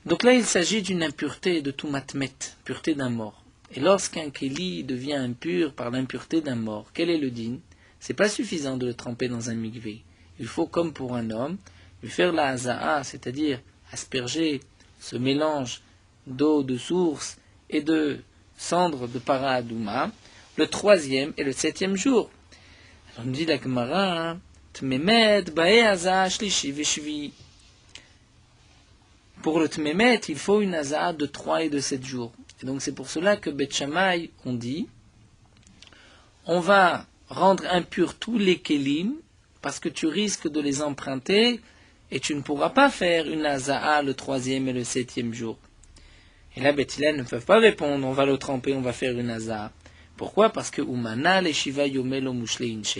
Donc là, il s'agit d'une impureté de tout matmet, pureté d'un mort. Et lorsqu'un keli devient impur par l'impureté d'un mort, quel est le din? C'est pas suffisant de le tremper dans un mikvé. Il faut, comme pour un homme, lui faire la haza'a, c'est-à-dire asperger ce mélange d'eau de source et de cendre de para-adouma, le 3e et le 7e jour. Alors, on dit la Gemara, Tmemet bae haza'a shlishi veshvi. Pour le Tmemet, il faut une haza'a de 3 et de 7 jours. Et donc c'est pour cela que Bet Shammai, on dit, on va rendre impurs tous les kelim, parce que tu risques de les emprunter, et tu ne pourras pas faire une haza'a le 3e et le 7e jour. Et là, Bet Hillel ne peuvent pas répondre, on va le tremper, on va faire une haza'a. Pourquoi? Parce que Umana le Shiva Yomelo Mushle Inche.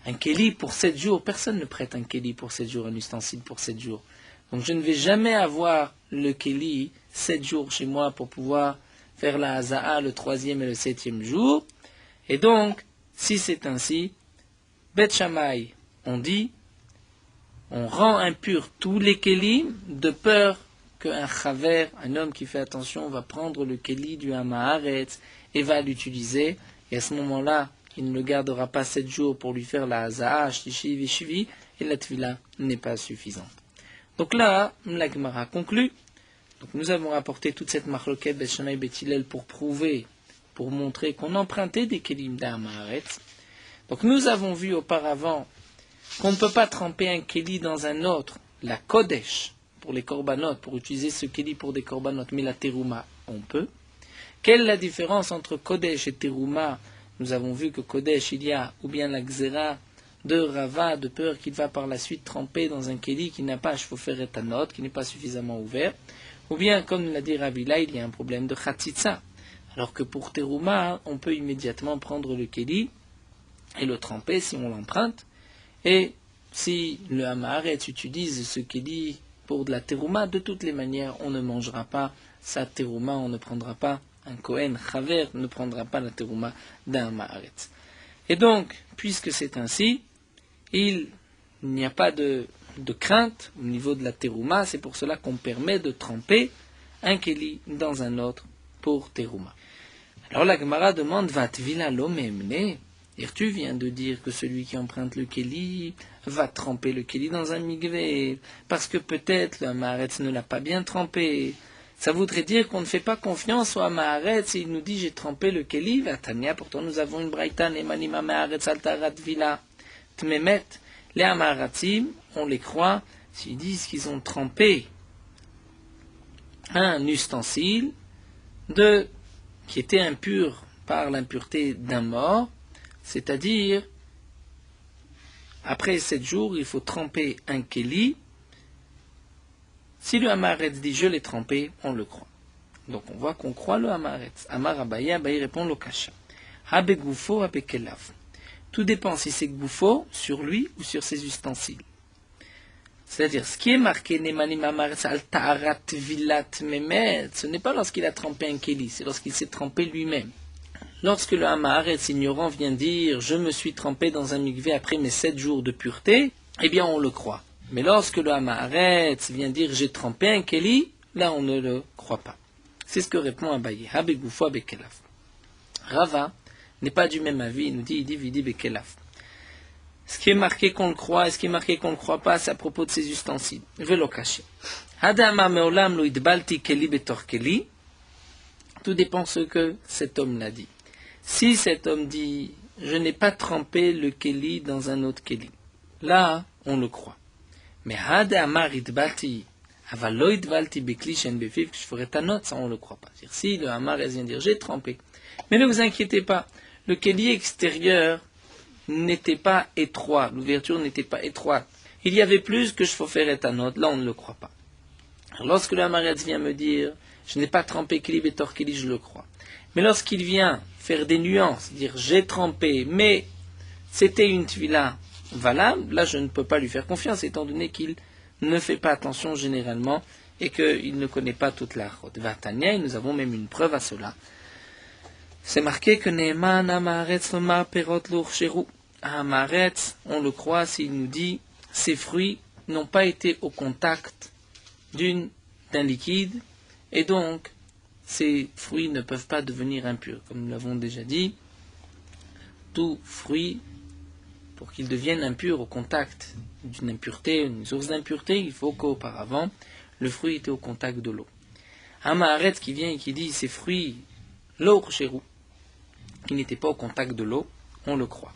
Un keli pour 7 jours, personne ne prête un keli pour 7 jours, un ustensile pour 7 jours. Donc je ne vais jamais avoir le keli 7 jours chez moi pour pouvoir faire la haza'a le 3e et le 7e jour. Et donc, si c'est ainsi, Bet Shammai, on dit, on rend impur tous les kelim de peur qu'un chaver, un homme qui fait attention, va prendre le keli du Hamaharetz et va l'utiliser. Et à ce moment-là, il ne le gardera pas 7 jours pour lui faire la haza'a, shlishi veshivi, et la tvila n'est pas suffisante. Donc là, la Gemara conclut. Donc nous avons rapporté toute cette marloquette Bet Shammai Bet Hillel pour prouver, pour montrer qu'on empruntait des kelim d'Hamaharetz. Donc nous avons vu auparavant qu'on ne peut pas tremper un keli dans un autre, la kodesh, pour les korbanot, pour utiliser ce keli pour des korbanot, mais la terouma, on peut. Quelle est la différence entre kodesh et terouma? Nous avons vu que kodesh, il y a ou bien la xéra de Rava, de peur qu'il va par la suite tremper dans un keli qui n'a pas shvofer et tanot, qui n'est pas suffisamment ouvert, ou bien, comme l'a dit Ravila, il y a un problème de chatzitza. Alors que pour terouma, on peut immédiatement prendre le keli et le tremper si on l'emprunte. Et si le Hamaharetz utilise ce keli pour de la terouma, de toutes les manières, on ne mangera pas sa terouma, on ne prendra pas, un Kohen Chaver ne prendra pas la terouma d'un Hamaharetz. Et donc, puisque c'est ainsi, il n'y a pas de crainte au niveau de la terouma, c'est pour cela qu'on permet de tremper un keli dans un autre pour terouma. Alors la Gemara demande, Vatvila lo memne? Et tu viens de dire que celui qui emprunte le keli va tremper le keli dans un mikvé, parce que peut-être le Hamaharetz ne l'a pas bien trempé. Ça voudrait dire qu'on ne fait pas confiance au Hamaharetz et il nous dit j'ai trempé le keli, Vatania, pourtant nous avons une braïta, Nemanim Hamaharetz altarat vila tmemet. Les Hamaharatzim, on les croit, s'ils disent qu'ils ont trempé un ustensile qui était impur par l'impureté d'un mort, c'est-à-dire, après 7 jours, il faut tremper un keli. Si le Hamaharetz dit je l'ai trempé, on le croit. Donc on voit qu'on croit le Hamaharetz. Amar Abaye, Abaye répond le kasha. Habe gufo, habe kelav. Tout dépend si c'est gufo sur lui ou sur ses ustensiles. C'est-à-dire, ce qui est marqué Nemanim Hamaharetz al ta'arat vilat memet, ce n'est pas lorsqu'il a trempé un keli, c'est lorsqu'il s'est trempé lui-même. Lorsque le Hamaharetz ignorant vient dire « Je me suis trempé dans un mikvé après mes 7 jours de pureté », eh bien on le croit. Mais lorsque le Hamaharetz vient dire « J'ai trempé un keli », là on ne le croit pas. C'est ce que répond Abaye. Ha begufo bekelav. Rava n'est pas du même avis, il nous dit « Vidi bekelav ». Ce qui est marqué qu'on le croit et ce qui est marqué qu'on ne le croit pas, c'est à propos de ses ustensiles. Je vais le cacher. Hadama meolam lo idbalti keli betor keli. Tout dépend de ce que cet homme l'a dit. Si cet homme dit je n'ai pas trempé le keli dans un autre keli. Là, on le croit. Mais Hade Amar Idbati, Avalo Idvalti Bekli Shen Befiv, que je ferai ta note, ça on ne le croit pas. Si le Amar vient dire j'ai trempé. Mais ne vous inquiétez pas, le keli extérieur n'était pas étroit, l'ouverture n'était pas étroite. Il y avait plus que je ferai ta note, là on ne le croit pas. Alors, lorsque le Hamaretz vient me dire je n'ai pas trempé keli betor keli, je le crois. Mais lorsqu'il vient faire des nuances, dire j'ai trempé, mais c'était une tvila valable, là je ne peux pas lui faire confiance, étant donné qu'il ne fait pas attention généralement et qu'il ne connaît pas toute la route. Vatania, et nous avons même une preuve à cela. C'est marqué que Neeman Hamaretz Lomar Perot L'Ursheru. Hamaretz, on le croit s'il nous dit ces fruits n'ont pas été au contact d'un liquide, et donc ces fruits ne peuvent pas devenir impurs. Comme nous l'avons déjà dit, tout fruit, pour qu'il devienne impur au contact d'une impureté, une source d'impureté, il faut qu'auparavant, le fruit était au contact de l'eau. Un Maharetz qui vient et qui dit ces fruits, l'eau chéru, qui n'étaient pas au contact de l'eau, on le croit.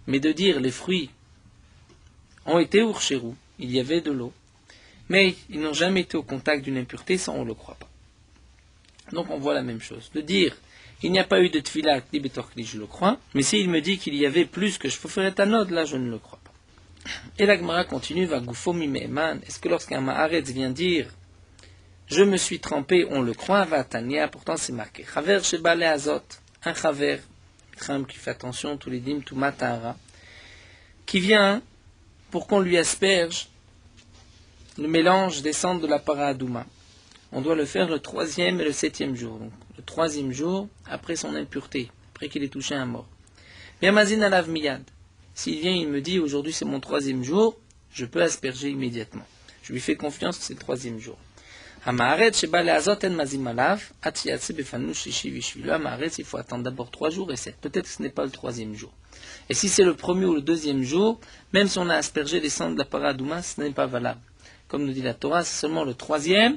Mais de dire les fruits ont été urcheru, il y avait de l'eau, mais ils n'ont jamais été au contact d'une impureté, ça on ne le croit pas. Donc on voit la même chose. De dire il n'y a pas eu de tefila kli betor kli, je le crois, mais s'il me dit qu'il y avait plus que je ferai ta note, là je ne le crois pas. Et la Gemara continue, va goufo mimeman. Est-ce que lorsqu'un Maharetz vient dire je me suis trempé, on le croit, va tania, pourtant c'est marqué. Chaver sheba leazot, un chaver, qui fait attention, tous les dim, tout matara, qui vient pour qu'on lui asperge le mélange des cendres de la paradouma. On doit le faire le 3e et le 7e jour. Donc, le 3e jour, après son impureté, après qu'il ait touché un mort. Yamazin alav miyad. S'il vient, il me dit, aujourd'hui c'est mon 3e jour, je peux asperger immédiatement. Je lui fais confiance que c'est le 3e jour. Hamaharetz sheba leazot en mazim alav, atiyatse befanu shishi vishvi. Le Hamaharetz, il faut attendre d'abord 3 jours et 7. Peut-être que ce n'est pas le 3e jour. Et si c'est le 1er ou le 2e jour, même si on a aspergé les cendres de la paradouma, ce n'est pas valable. Comme nous dit la Torah, c'est seulement le 3e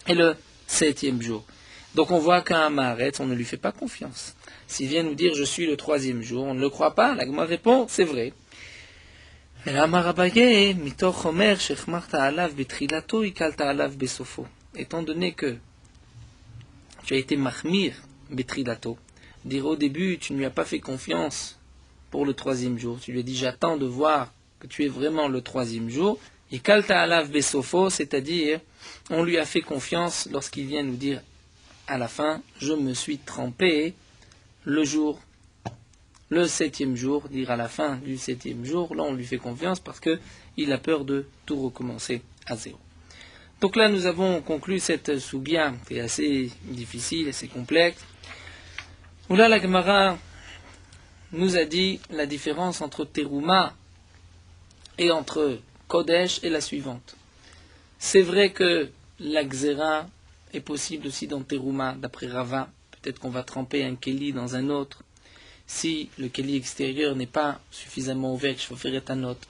et le 7e jour. Donc on voit qu'un Maharetz, on ne lui fait pas confiance. S'il vient nous dire je suis le 3e jour, on ne le croit pas, la Gemara répond c'est vrai. Étant donné que tu as été mahmir betrilato, dire au début tu ne lui as pas fait confiance pour le 3e jour, tu lui as dit j'attends de voir que tu es vraiment le 3e jour, et kalta alav besofo, c'est-à-dire on lui a fait confiance lorsqu'il vient nous dire à la fin je me suis trempé le 7e jour, dire à la fin du 7e jour, là on lui fait confiance parce qu'il a peur de tout recommencer à zéro. Donc là nous avons conclu cette soubia qui est assez difficile, assez complexe, où là la Gemara nous a dit la différence entre Teruma et entre Kodesh est la suivante. C'est vrai que la Xéra est possible aussi dans Teruma, d'après Rava, peut-être qu'on va tremper un Keli dans un autre, si le Keli extérieur n'est pas suffisamment ouvert, je ferai un autre.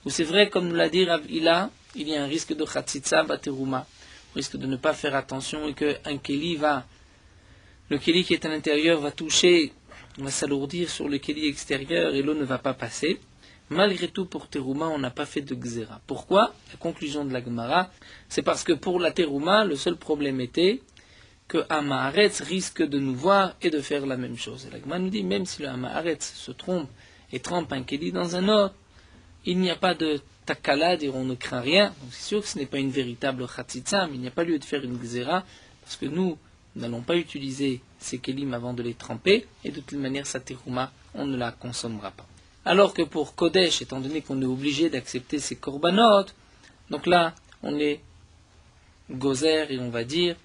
Ou c'est vrai, comme nous l'a dit Rav Hila, il y a un risque de Chatzitza Bateruma, risque de ne pas faire attention et qu'un Keli le Keli qui est à l'intérieur va toucher, va s'alourdir sur le Keli extérieur et l'eau ne va pas passer. Malgré tout, pour Teruma, on n'a pas fait de Xéra. Pourquoi? La conclusion de la Gemara, c'est parce que pour la Teruma, le seul problème était que Hamaharetz risque de nous voir et de faire la même chose. Et la Gemara nous dit, même si le Hamaharetz se trompe et trempe un Keli dans un autre, il n'y a pas de takala, dire on ne craint rien. Donc c'est sûr que ce n'est pas une véritable Chatzitza, mais il n'y a pas lieu de faire une Xéra, parce que nous n'allons pas utiliser ces Kelim avant de les tremper, et de toute manière, sa Teruma, on ne la consommera pas. Alors que pour Kodesh, étant donné qu'on est obligé d'accepter ces korbanot, donc là, on est gozer et on va dire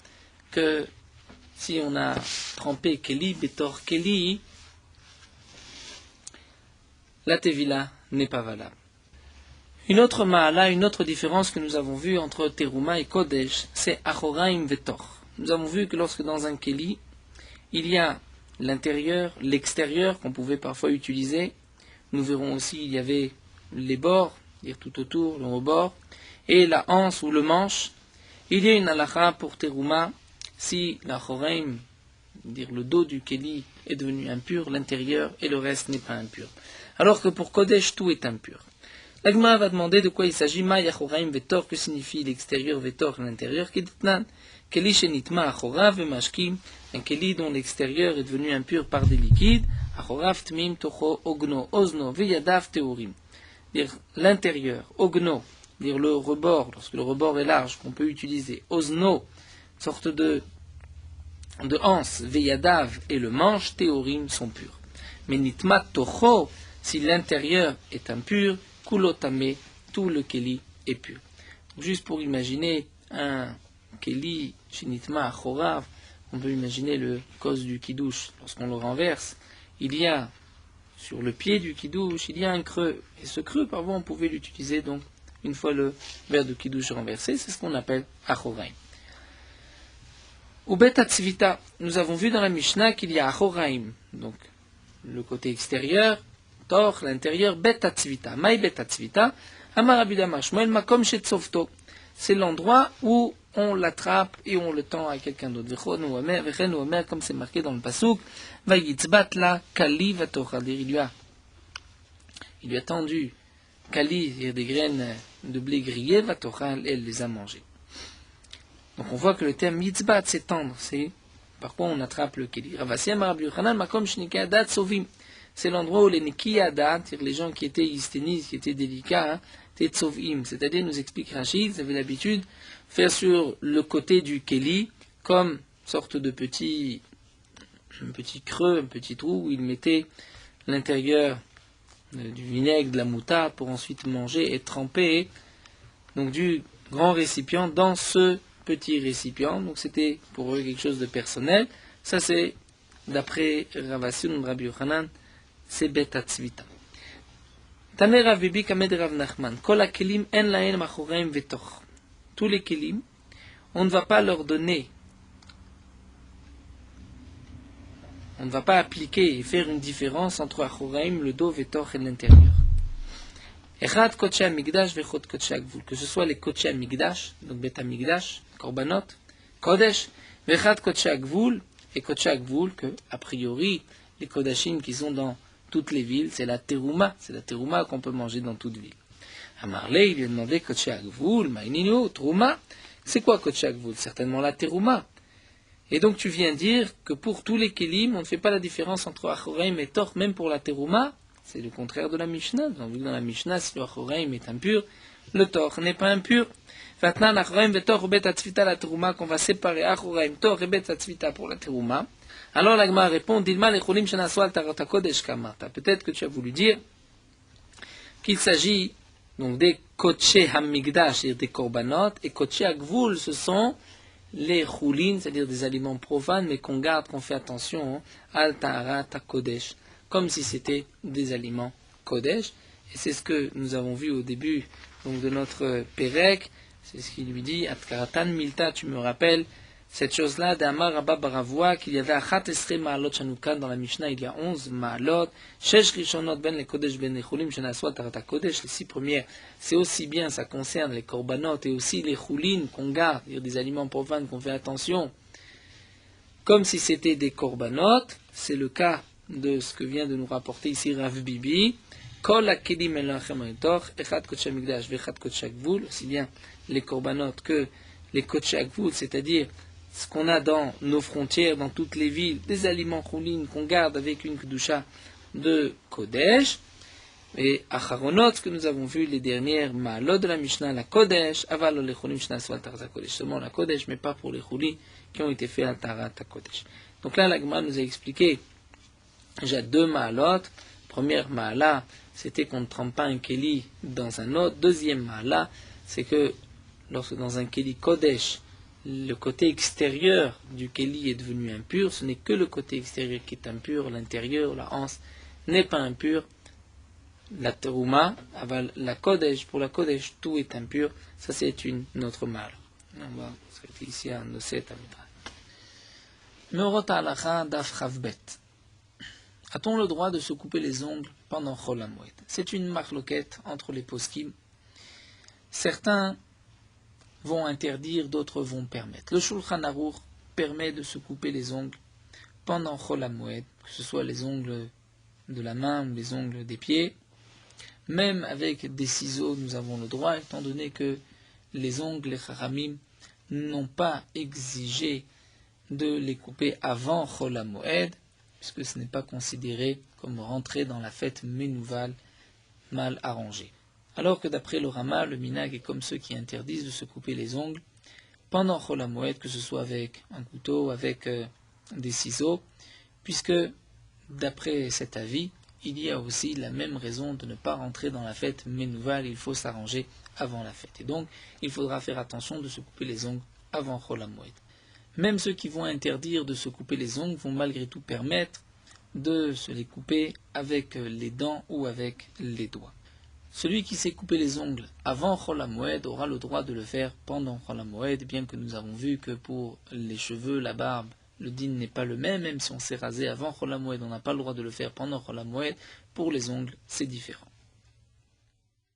que si on a trempé Keli, Betor Keli, la Tevila n'est pas valable. Une autre ma'ala, une autre différence que nous avons vue entre Teruma et Kodesh, c'est Achoraim Vetor. Nous avons vu que lorsque dans un Keli, il y a l'intérieur, l'extérieur qu'on pouvait parfois utiliser, nous verrons aussi il y avait les bords, dire tout autour, le rebord, et la hanse ou le manche. Il y a une halakha pour Teruma, si la choreim dire le dos du Keli est devenu impur, l'intérieur et le reste n'est pas impur. Alors que pour Kodesh, tout est impur. L'Agma va demander de quoi il s'agit, Ma Yachoraim Vetor, que signifie l'extérieur Vetor et l'intérieur, Keditnan, Keli Shenitma Achorav Vemashkim, un Keli dont l'extérieur est devenu impur par des liquides, Achorav Tmim Tocho Ogno Ozno Veyadav Teorim. Dire l'intérieur, Ogno, dire le rebord, lorsque le rebord est large, qu'on peut utiliser, Ozno, sorte de anse, Veyadav et le manche, Teorim sont purs. Mais Nitma Tocho, si l'intérieur est impur, Kulotame, tout le Keli est pur. Donc, juste pour imaginer un Keli, Shinitma, Achorav, on peut imaginer le cause du Kiddush. Lorsqu'on le renverse, il y a, sur le pied du Kiddush, il y a un creux. Et ce creux, parfois, on pouvait l'utiliser, donc, une fois le verre de Kiddush renversé, c'est ce qu'on appelle Achoraim. Ou Bet Atzvita, nous avons vu dans la Mishnah qu'il y a Achoraim, donc, le côté extérieur, Tor, l'intérieur, Bet Atzvita. Maï Bet Atzvita, Amar Rabbi Dama Shmuel, Makom Shetzovto. C'est l'endroit où on l'attrape et on le tend à quelqu'un d'autre. Vechenu Omer, comme c'est marqué dans le Pasuk, Vayitzbat la Kali Vatochal. Il lui a tendu Kali, c'est-à-dire des graines de blé grillées, Vatochal, et elle les a mangées. Donc on voit que le terme Yitzbat, c'est tendre, c'est par quoi on attrape le Keli. Ravasi Amar Rabbi Yochanan, Makom Shnikadat Sovim. C'est l'endroit où les Nikiyadat, c'est-à-dire les gens qui étaient hysténistes, qui étaient délicats, étaient Tsovim. C'est-à-dire, nous explique Rachid, ils avaient l'habitude de faire sur le côté du Keli, comme sorte de un petit creux, un petit trou, où ils mettaient l'intérieur du vinaigre, de la moutarde, pour ensuite manger et tremper donc du grand récipient dans ce petit récipient. Donc c'était pour eux quelque chose de personnel. Ça c'est, d'après Ravassun de Rabbi Yochanan, c'est Bet Atzvita. Taner Rav Bibi Kamed Rav Nachman. Kol hakelim en lahen machoraim vetoch. Tous les kelim, on ne va pas leur donner, on ne va pas appliquer et faire une différence entre achoraim, le dos, vetoch et l'intérieur. Echad Kodesh Hamikdash vechot Kodesh Hagvul. Que ce soit les Kodesh Hamikdash, donc Bet Hamikdash, Korbanot, Kodesh, vechad Kodesh Hagvul et Kodesh Hagvul, que a priori les Kodashim qui sont dans toutes les villes, c'est la terouma qu'on peut manger dans toute ville. Amarle, il lui a demandé Kodesh Hagvul, Maininu, Trouma, c'est quoi Kodesh Hagvul? Certainement la terouma. Et donc tu viens dire que pour tous les kelim, on ne fait pas la différence entre achoraim et tor, même pour la terouma. C'est le contraire de la Mishnah. Nous avons vu que dans la Mishnah, si le achoraim est impur, le tor n'est pas impur. Fatnan achoraim vetor bet atzvita la terouma, qu'on va séparer achoraim, tor et bet atzvita pour la terouma. Alors la Gemara répond, Dilma lecholim shenaswal tarata kodesh kamarta. Peut-être que tu as voulu dire qu'il s'agit donc des kodesh hamikdash, c'est-à-dire des korbanot, et kodesh hagvul, ce sont les choulin, c'est-à-dire des aliments profanes, mais qu'on garde, qu'on fait attention, al tarata kodesh, comme si c'était des aliments kodesh. Et c'est ce que nous avons vu au début donc, de notre Pérec, c'est ce qu'il lui dit, Atkaratan Milta, tu me rappelles, cette chose-là, d'Amar Rabba Baravoua, qu'il y avait Achat Esre Ma'alot Shanukan dans la Mishnah, il y a 11 Ma'alot, Shesh Rishonot Ben le Kodesh Ben Lechulim Shenaswa Tarata Kodesh, les 6 premières, c'est aussi bien, ça concerne les korbanot et aussi les choulines qu'on garde, c'est-à-dire des aliments profanes qu'on fait attention, comme si c'était des korbanot, c'est le cas de ce que vient de nous rapporter ici Rav Bibi, Kol HaKelim El Lachem Ha'etor, Echad Kodesh HaMikdash Vechad Kodesh HaGvul, aussi bien les korbanot que les Kodesh HaGvul, c'est-à-dire ce qu'on a dans nos frontières, dans toutes les villes, des aliments choulines qu'on garde avec une kedusha de Kodesh, et Acharonot, ce que nous avons vu les dernières Ma'alot de la Mishnah, la Kodesh, Aval le cholim shenaswa al Tarat Kodesh, seulement la Kodesh, mais pas pour les choulines qui ont été faits al Tarat Kodesh. Donc là, la Gemara nous a expliqué, j'ai 2 Ma'alot. Première Ma'ala, c'était qu'on ne trempe pas un Keli dans un autre. Deuxième Ma'ala, c'est que lorsque dans un Keli Kodesh, le côté extérieur du Keli est devenu impur, ce n'est que le côté extérieur qui est impur, l'intérieur, la hanse, n'est pas impur. La terouma, la Kodesh, pour la Kodesh, tout est impur. Ça, c'est une autre mal. On va s'arrêter ici à Noset Amidra. Meorot halacha daf chavbet. A-t-on le droit de se couper les ongles pendant Chol HaMoed? C'est une marloquette entre les poskim. Certains vont interdire, d'autres vont permettre. Le Shulchan Aruch permet de se couper les ongles pendant Chol HaMoed, que ce soit les ongles de la main ou les ongles des pieds. Même avec des ciseaux, nous avons le droit, étant donné que les ongles, les Chachamim, n'ont pas exigé de les couper avant Chol HaMoed, puisque ce n'est pas considéré comme rentrer dans la fête Ménouval mal arrangée. Alors que d'après le Rama, le minag est comme ceux qui interdisent de se couper les ongles pendant Chol HaMoed, que ce soit avec un couteau, avec des ciseaux, puisque d'après cet avis, il y a aussi la même raison de ne pas rentrer dans la fête Ménouval, il faut s'arranger avant la fête. Et donc, il faudra faire attention de se couper les ongles avant Chol HaMoed. Même ceux qui vont interdire de se couper les ongles vont malgré tout permettre de se les couper avec les dents ou avec les doigts. Celui qui s'est coupé les ongles avant Chol HaMoed aura le droit de le faire pendant Chol HaMoed, bien que nous avons vu que pour les cheveux, la barbe, le din n'est pas le même, même si on s'est rasé avant Chol HaMoed, on n'a pas le droit de le faire pendant Chol HaMoed. Pour les ongles, c'est différent.